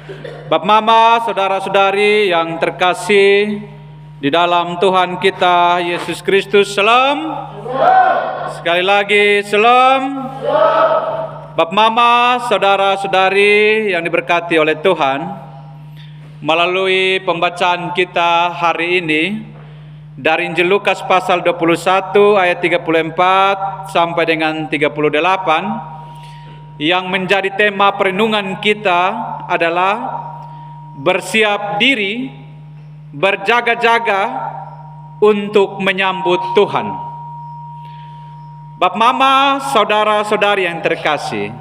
Bapak Mama, saudara-saudari yang terkasih di dalam Tuhan kita Yesus Kristus, salam. Sekali lagi, salam. Bapak Mama, saudara-saudari yang diberkati oleh Tuhan, melalui pembacaan kita hari ini dari Injil Lukas pasal 21 ayat 34 sampai dengan 38, yang menjadi tema perenungan kita adalah bersiap diri, berjaga-jaga untuk menyambut Tuhan. Bapak Mama, saudara-saudari yang terkasih,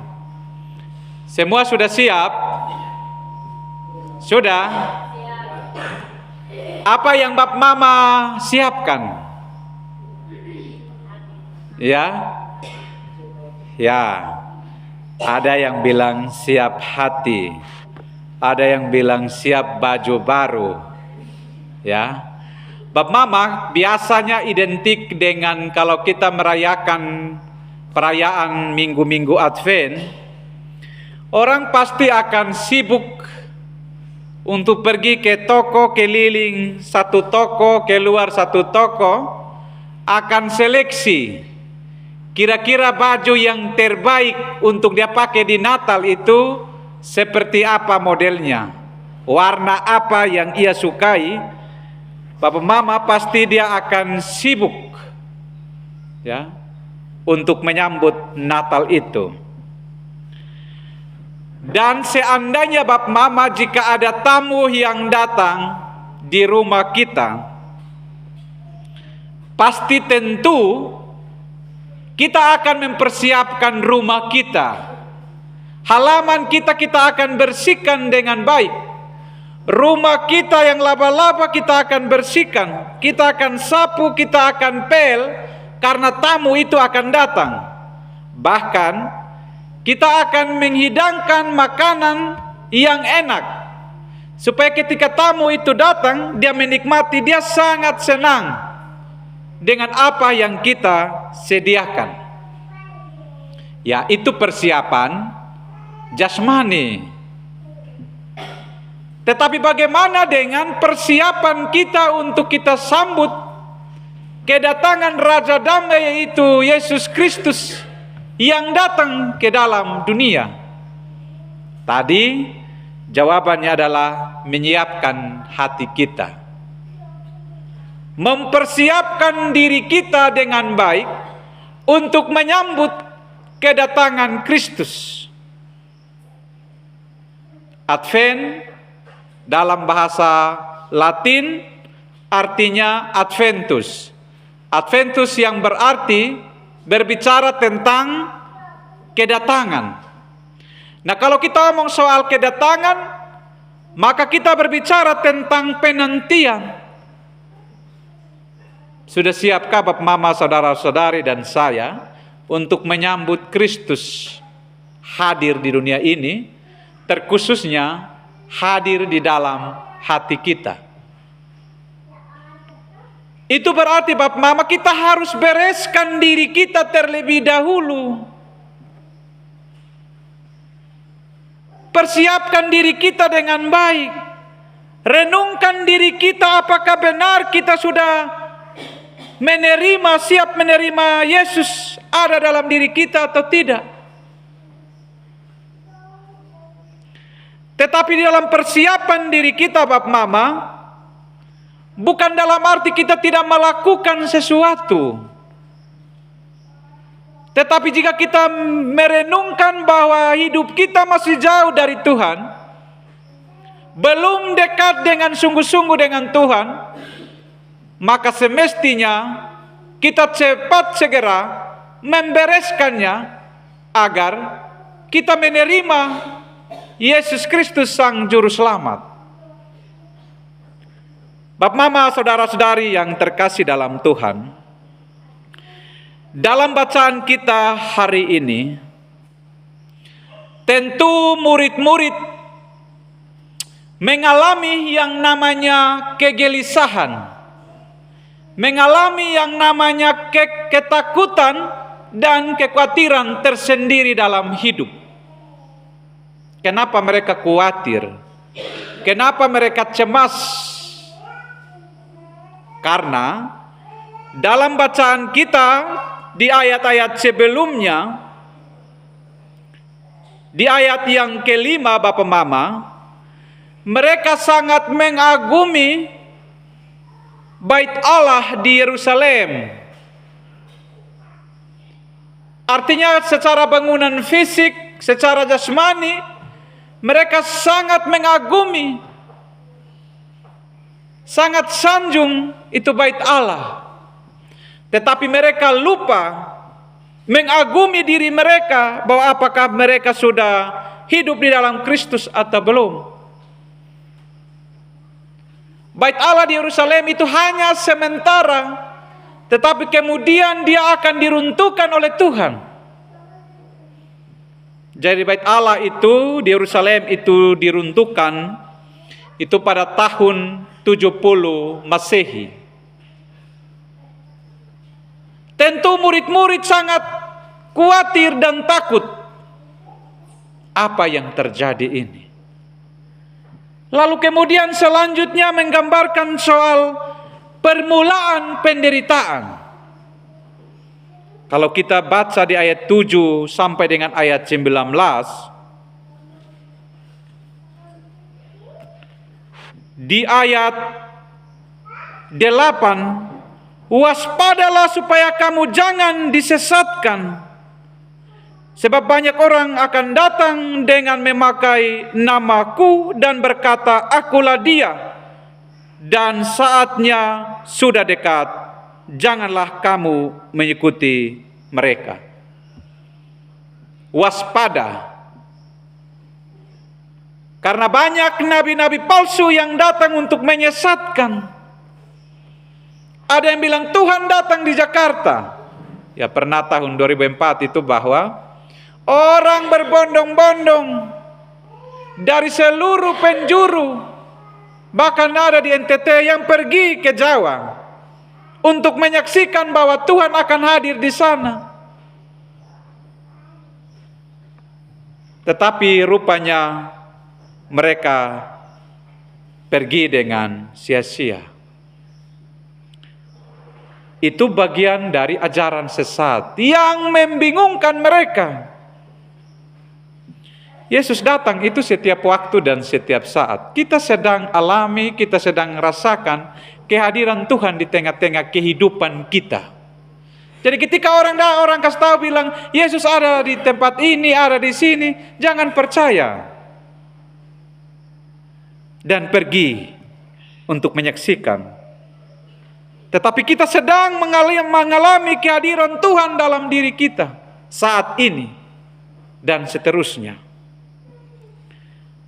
semua sudah siap? Sudah? Apa yang Bapak Mama siapkan? Ya? Ada yang bilang siap hati, ada yang bilang siap baju baru. Ya, Bapak Mama biasanya identik dengan kalau kita merayakan perayaan minggu-minggu Advent, orang pasti akan sibuk untuk pergi ke toko, keliling satu toko, keluar satu toko, akan seleksi kira-kira baju yang terbaik untuk dia pakai di Natal itu seperti apa modelnya, warna apa yang ia sukai. Bapak Mama pasti dia akan sibuk ya untuk menyambut Natal itu. Dan seandainya Bapak Mama jika ada tamu yang datang di rumah kita, pasti tentu kita akan mempersiapkan rumah kita. Halaman kita akan bersihkan dengan baik. Rumah kita yang laba-laba kita akan bersihkan. Kita akan sapu, kita akan pel, karena tamu itu akan datang. Bahkan kita akan menghidangkan makanan yang enak, supaya ketika tamu itu datang, dia menikmati, dia sangat senang dengan apa yang kita sediakan. Ya, itu persiapan jasmani. Tetapi bagaimana dengan persiapan kita untuk kita sambut kedatangan Raja Damai, yaitu Yesus Kristus yang datang ke dalam dunia? Tadi jawabannya adalah menyiapkan hati kita, mempersiapkan diri kita dengan baik untuk menyambut kedatangan Kristus. Advent dalam bahasa Latin artinya Adventus. Adventus yang berarti berbicara tentang kedatangan. Nah, kalau kita ngomong soal kedatangan, maka kita berbicara tentang penantian. Sudah siapkah Bapak Mama, saudara-saudari dan saya untuk menyambut Kristus hadir di dunia ini, terkhususnya hadir di dalam hati kita? Itu berarti Bapak Mama kita harus bereskan diri kita terlebih dahulu. Persiapkan diri kita dengan baik. Renungkan diri kita, apakah benar kita sudah siap menerima Yesus ada dalam diri kita atau tidak. Tetapi di dalam persiapan diri kita Bapak Mama, bukan dalam arti kita tidak melakukan sesuatu. Tetapi jika kita merenungkan bahwa hidup kita masih jauh dari Tuhan, belum dekat dengan sungguh-sungguh dengan Tuhan, maka semestinya kita cepat segera membereskannya agar kita menerima Yesus Kristus Sang Juru Selamat. Bapak Mama, saudara-saudari yang terkasih dalam Tuhan, dalam bacaan kita hari ini, tentu murid-murid mengalami yang namanya kegelisahan, mengalami yang namanya ketakutan dan kekhawatiran tersendiri dalam hidup. Kenapa mereka khawatir? Kenapa mereka cemas? Karena dalam bacaan kita di ayat-ayat sebelumnya, di ayat yang kelima, Bapak Mama, mereka sangat mengagumi bait Allah di Yerusalem. Artinya secara bangunan fisik, secara jasmani, mereka sangat mengagumi, sangat sanjung itu bait Allah. Tetapi mereka lupa mengagumi diri mereka, bahwa apakah mereka sudah hidup di dalam Kristus atau belum. Bait Allah di Yerusalem itu hanya sementara, tetapi kemudian dia akan diruntuhkan oleh Tuhan. Jadi bait Allah itu di Yerusalem itu diruntuhkan itu pada tahun 70 Masehi. Tentu murid-murid sangat khawatir dan takut. Apa yang terjadi ini? Lalu kemudian selanjutnya menggambarkan soal permulaan penderitaan. Kalau kita baca di ayat 7 sampai dengan ayat 19, di ayat 8, waspadalah supaya kamu jangan disesatkan, sebab banyak orang akan datang dengan memakai namaku dan berkata, akulah dia, dan saatnya sudah dekat, janganlah kamu mengikuti mereka. Waspada, karena banyak nabi-nabi palsu yang datang untuk menyesatkan. Ada yang bilang Tuhan datang di Jakarta. Ya, pernah tahun 2004 itu bahwa orang berbondong-bondong dari seluruh penjuru, bahkan ada di NTT yang pergi ke Jawa untuk menyaksikan bahwa Tuhan akan hadir di sana. Tetapi rupanya mereka pergi dengan sia-sia. Itu bagian dari ajaran sesat yang membingungkan mereka. Yesus datang itu setiap waktu dan setiap saat. Kita sedang alami, kita sedang rasakan kehadiran Tuhan di tengah-tengah kehidupan kita. Jadi ketika orang kasih tahu bilang Yesus ada di tempat ini, ada di sini, jangan percaya dan pergi untuk menyaksikan. Tetapi kita sedang mengalami kehadiran Tuhan dalam diri kita saat ini dan seterusnya.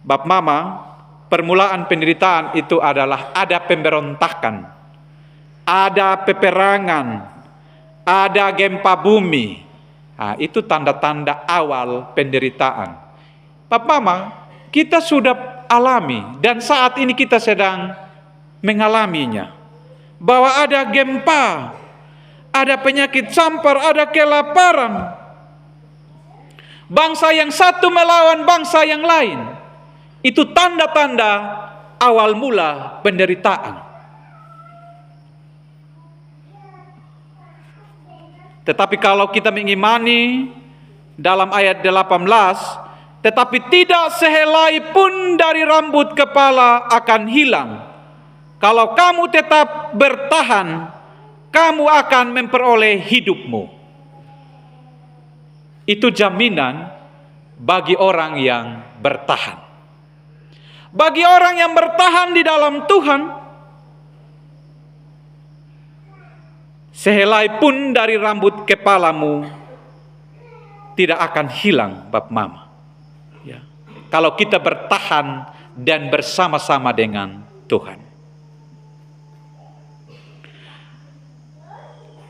Bab Mama, permulaan penderitaan itu adalah ada pemberontakan, ada peperangan, ada gempa bumi. Nah, itu tanda-tanda awal penderitaan. Bab Mama, kita sudah alami dan saat ini kita sedang mengalaminya. Bahwa ada gempa, ada penyakit campur, ada kelaparan. Bangsa yang satu melawan bangsa yang lain. Itu tanda-tanda awal mula penderitaan. Tetapi kalau kita mengimani dalam ayat 18, tetapi tidak sehelai pun dari rambut kepala akan hilang. Kalau kamu tetap bertahan, kamu akan memperoleh hidupmu. Itu jaminan bagi orang yang bertahan. Bagi orang yang bertahan di dalam Tuhan, sehelai pun dari rambut kepalamu tidak akan hilang, Bab Mama. Ya. Kalau kita bertahan dan bersama-sama dengan Tuhan.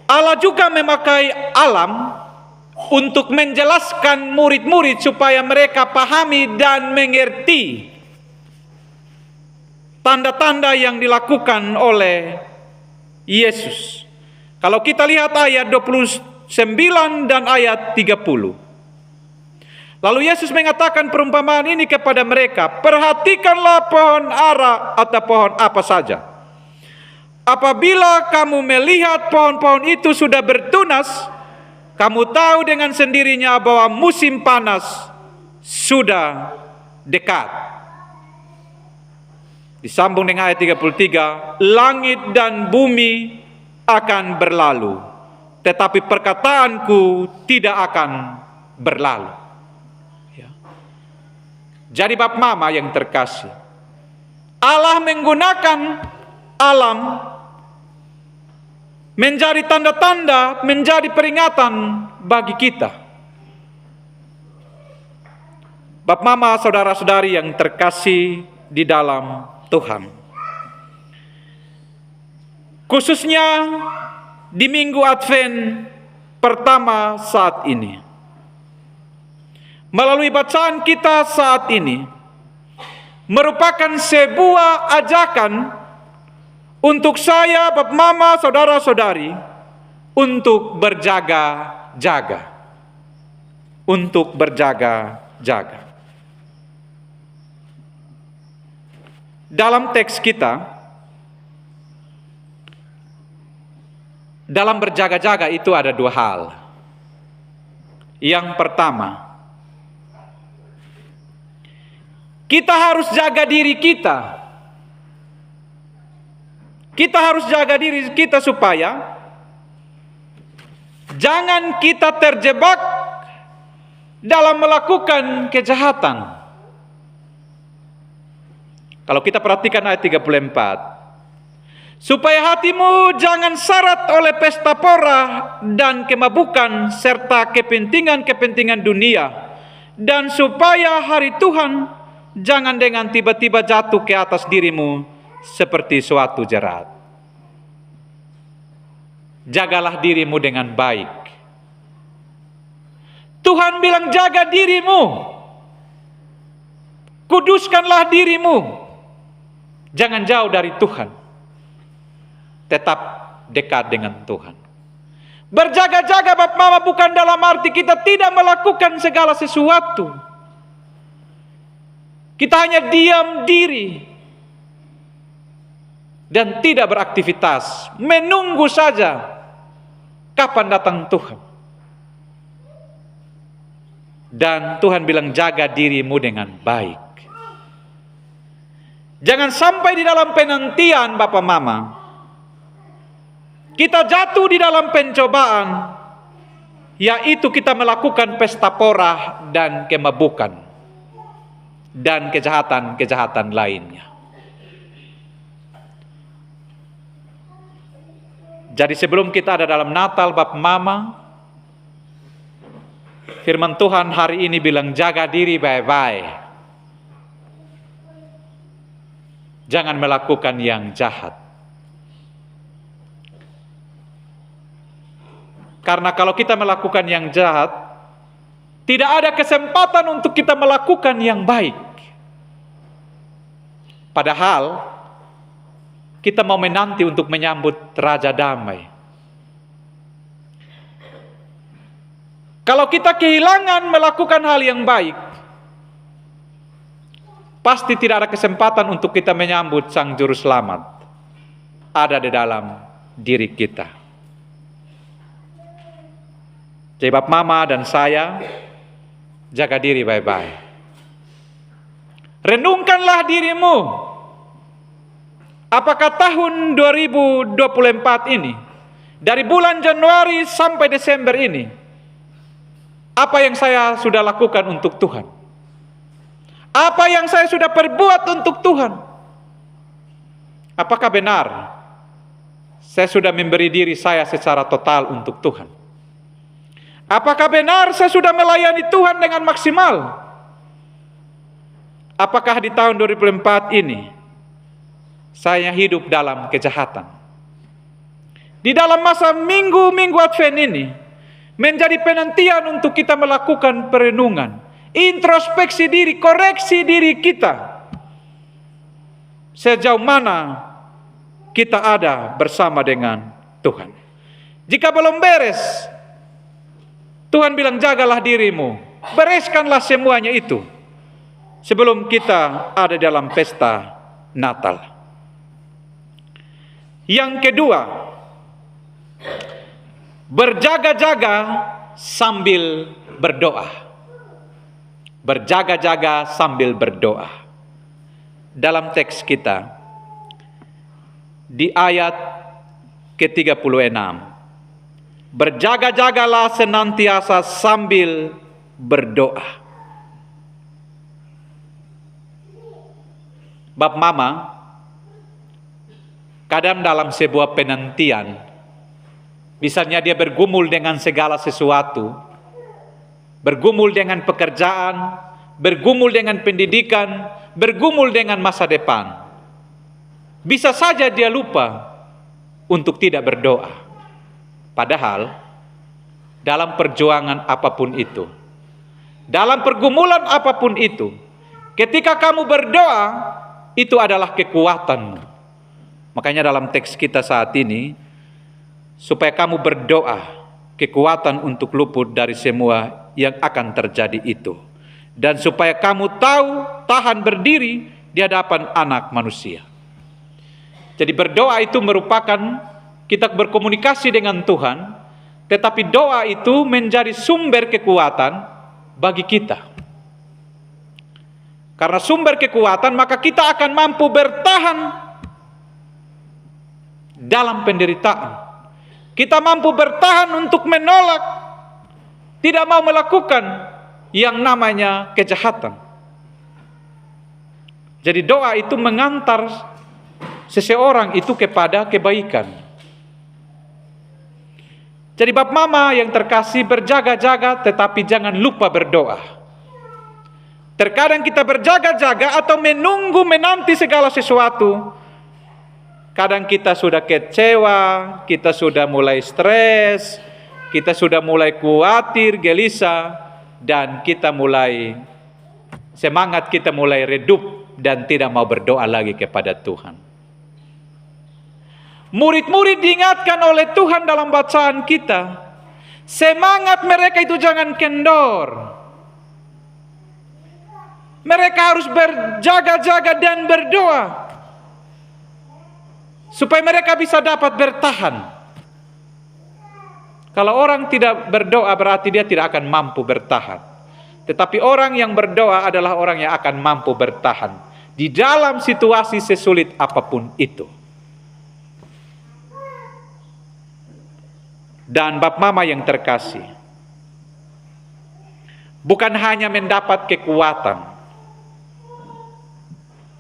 Allah juga memakai alam untuk menjelaskan murid-murid supaya mereka pahami dan mengerti tanda-tanda yang dilakukan oleh Yesus. Kalau kita lihat ayat 29 dan ayat 30. Lalu Yesus mengatakan perumpamaan ini kepada mereka, perhatikanlah pohon ara atau pohon apa saja. Apabila kamu melihat pohon-pohon itu sudah bertunas, kamu tahu dengan sendirinya bahwa musim panas sudah dekat. Disambung dengan ayat 33, langit dan bumi akan berlalu, tetapi perkataanku tidak akan berlalu. Ya. Jadi Bapak Mama yang terkasih, Allah menggunakan alam menjadi tanda-tanda, menjadi peringatan bagi kita. Bapak Mama, saudara-saudari yang terkasih di dalam Tuhan, khususnya di Minggu Advent pertama saat ini, melalui bacaan kita saat ini, merupakan sebuah ajakan untuk saya, Bapak Mama, saudara-saudari, untuk berjaga-jaga. Untuk berjaga-jaga. Dalam teks kita, dalam berjaga-jaga itu ada dua hal. Yang pertama, kita harus jaga diri kita. Kita harus jaga diri kita supaya jangan kita terjebak dalam melakukan kejahatan. Kalau kita perhatikan ayat 34, supaya hatimu jangan syarat oleh pesta pora dan kemabukan serta kepentingan-kepentingan dunia, dan supaya hari Tuhan jangan dengan tiba-tiba jatuh ke atas dirimu seperti suatu jerat. Jagalah dirimu dengan baik. Tuhan bilang jaga dirimu, kuduskanlah dirimu. Jangan jauh dari Tuhan, tetap dekat dengan Tuhan. Berjaga-jaga Bapak Mama bukan dalam arti kita tidak melakukan segala sesuatu. Kita hanya diam diri dan tidak beraktivitas, menunggu saja kapan datang Tuhan. Dan Tuhan bilang jaga dirimu dengan baik. Jangan sampai di dalam penantian Bapak Mama kita jatuh di dalam pencobaan, yaitu kita melakukan pesta pora dan kemabukan dan kejahatan-kejahatan lainnya. Jadi sebelum kita ada dalam Natal Bapak Mama, firman Tuhan hari ini bilang jaga diri baik-baik. Jangan melakukan yang jahat. Karena kalau kita melakukan yang jahat, tidak ada kesempatan untuk kita melakukan yang baik. Padahal kita mau menanti untuk menyambut Raja Damai. Kalau kita kehilangan melakukan hal yang baik, pasti tidak ada kesempatan untuk kita menyambut Sang Juru Selamat. Ada di dalam diri kita. Jadi Bapak Mama dan saya, jaga diri baik-baik. Renungkanlah dirimu. Apakah tahun 2024 ini, dari bulan Januari sampai Desember ini, apa yang saya sudah lakukan untuk Tuhan? Apa yang saya sudah perbuat untuk Tuhan? Apakah benar saya sudah memberi diri saya secara total untuk Tuhan? Apakah benar saya sudah melayani Tuhan dengan maksimal? Apakah di tahun 2024 ini saya hidup dalam kejahatan? Di dalam masa minggu-minggu Advent ini menjadi penantian untuk kita melakukan perenungan, introspeksi diri, koreksi diri kita. Sejauh mana kita ada bersama dengan Tuhan. Jika belum beres, Tuhan bilang jagalah dirimu. Bereskanlah semuanya itu sebelum kita ada dalam pesta Natal. Yang kedua, berjaga-jaga sambil berdoa. Berjaga-jaga sambil berdoa. Dalam teks kita, di ayat ke-36, berjaga-jagalah senantiasa sambil berdoa. Bab mama, kadang dalam sebuah penantian, misalnya dia bergumul dengan segala sesuatu, bergumul dengan pekerjaan, bergumul dengan pendidikan, bergumul dengan masa depan. Bisa saja dia lupa untuk tidak berdoa. Padahal dalam perjuangan apapun itu, dalam pergumulan apapun itu, ketika kamu berdoa, itu adalah kekuatanmu. Makanya dalam teks kita saat ini, supaya kamu berdoa, kekuatan untuk luput dari semua yang akan terjadi itu. Dan supaya kamu tahu tahan berdiri di hadapan anak manusia. Jadi berdoa itu merupakan kita berkomunikasi dengan Tuhan, tetapi doa itu menjadi sumber kekuatan bagi kita. Karena sumber kekuatan, maka kita akan mampu bertahan dalam penderitaan. Kita mampu bertahan untuk menolak, tidak mau melakukan yang namanya kejahatan. Jadi doa itu mengantar seseorang itu kepada kebaikan. Jadi bab mama yang terkasih, berjaga-jaga tetapi jangan lupa berdoa. Terkadang kita berjaga-jaga atau menanti segala sesuatu. Kadang kita sudah kecewa, kita sudah mulai stres, kita sudah mulai khawatir, gelisah, dan kita mulai semangat kita mulai redup dan tidak mau berdoa lagi kepada Tuhan. Murid-murid diingatkan oleh Tuhan dalam bacaan kita, semangat mereka itu jangan kendor. Mereka harus berjaga-jaga dan berdoa supaya mereka bisa dapat bertahan. Kalau orang tidak berdoa berarti dia tidak akan mampu bertahan. Tetapi orang yang berdoa adalah orang yang akan mampu bertahan di dalam situasi sesulit apapun itu. Dan bab mama yang terkasih, bukan hanya mendapat kekuatan,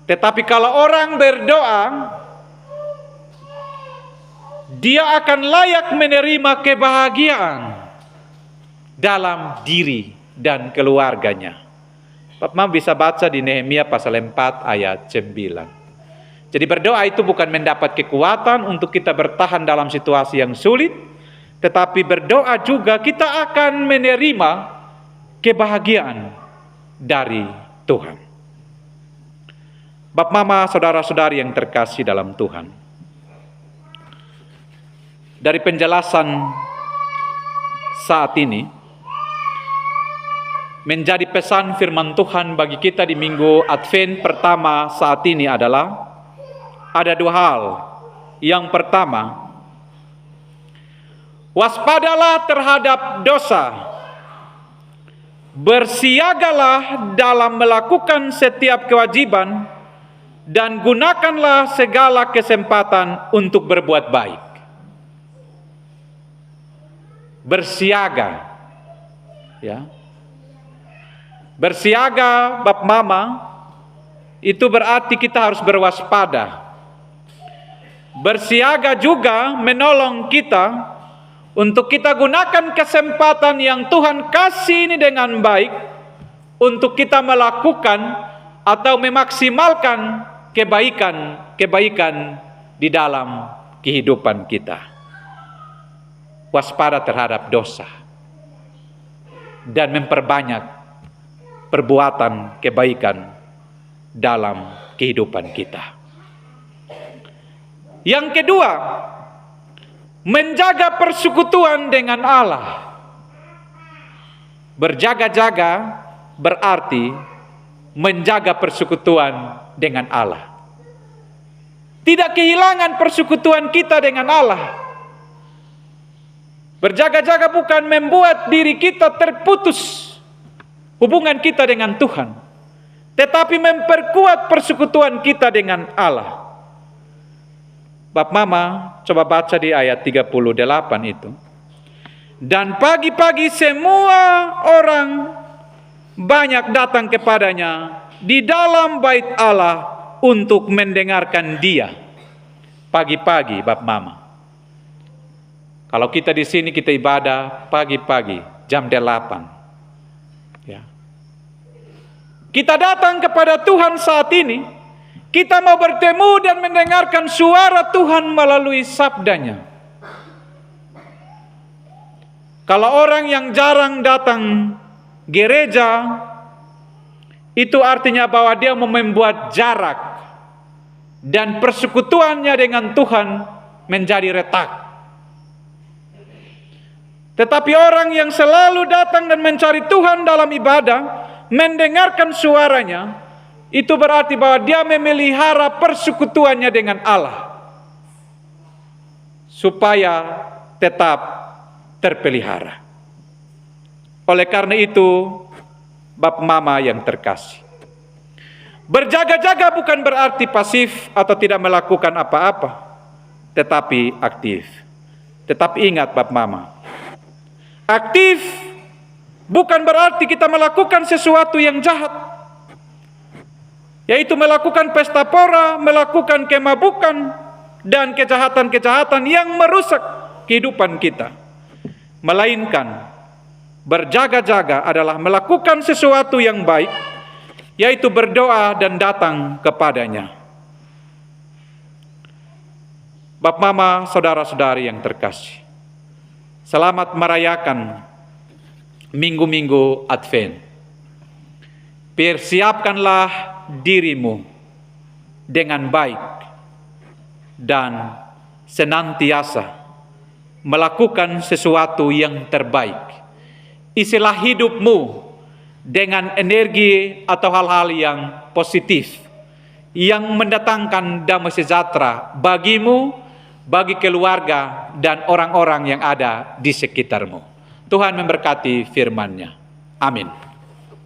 tetapi kalau orang berdoa, dia akan layak menerima kebahagiaan dalam diri dan keluarganya. Bab mama bisa baca di Nehemia pasal 4 ayat 9. Jadi berdoa itu bukan mendapat kekuatan untuk kita bertahan dalam situasi yang sulit, tetapi berdoa juga kita akan menerima kebahagiaan dari Tuhan. Bab mama, saudara-saudari yang terkasih dalam Tuhan, dari penjelasan saat ini, menjadi pesan firman Tuhan bagi kita di minggu Advent pertama saat ini adalah ada dua hal. Yang pertama, waspadalah terhadap dosa. Bersiagalah dalam melakukan setiap kewajiban dan gunakanlah segala kesempatan untuk berbuat baik. Bersiaga, ya. Bersiaga, bab mama, itu berarti kita harus berwaspada. Bersiaga juga menolong kita untuk kita gunakan kesempatan yang Tuhan kasih ini dengan baik untuk kita melakukan atau memaksimalkan kebaikan di dalam kehidupan kita. Waspada terhadap dosa dan memperbanyak perbuatan kebaikan dalam kehidupan kita. Yang kedua, menjaga persekutuan dengan Allah. Berjaga-jaga berarti menjaga persekutuan dengan Allah. Tidak kehilangan persekutuan kita dengan Allah. Berjaga-jaga bukan membuat diri kita terputus hubungan kita dengan Tuhan, tetapi memperkuat persekutuan kita dengan Allah. Bap Mama, coba baca di ayat 38 itu. Dan pagi-pagi semua orang banyak datang kepadanya di dalam bait Allah untuk mendengarkan Dia. Pagi-pagi, Bap Mama. Kalau kita di sini kita ibadah pagi-pagi jam 8. Ya. Kita datang kepada Tuhan saat ini. Kita mau bertemu dan mendengarkan suara Tuhan melalui sabdanya. Kalau orang yang jarang datang gereja, itu artinya bahwa dia mau membuat jarak dan persekutuannya dengan Tuhan menjadi retak. Tetapi orang yang selalu datang dan mencari Tuhan dalam ibadah, mendengarkan suaranya, itu berarti bahwa dia memelihara persekutuannya dengan Allah, supaya tetap terpelihara. Oleh karena itu, Bap Mama yang terkasih, berjaga-jaga bukan berarti pasif atau tidak melakukan apa-apa, tetapi aktif. Tetapi ingat Bap Mama, aktif bukan berarti kita melakukan sesuatu yang jahat, yaitu melakukan pesta pora, melakukan kemabukan, dan kejahatan-kejahatan yang merusak kehidupan kita. Melainkan berjaga-jaga adalah melakukan sesuatu yang baik, yaitu berdoa dan datang kepadanya. Bap Mama, saudara-saudari yang terkasih, selamat merayakan minggu-minggu Advent. Persiapkanlah dirimu dengan baik dan senantiasa melakukan sesuatu yang terbaik. Isilah hidupmu dengan energi atau hal-hal yang positif, yang mendatangkan damai sejahtera bagimu, bagi keluarga, dan orang-orang yang ada di sekitarmu. Tuhan memberkati firman-Nya. Amin.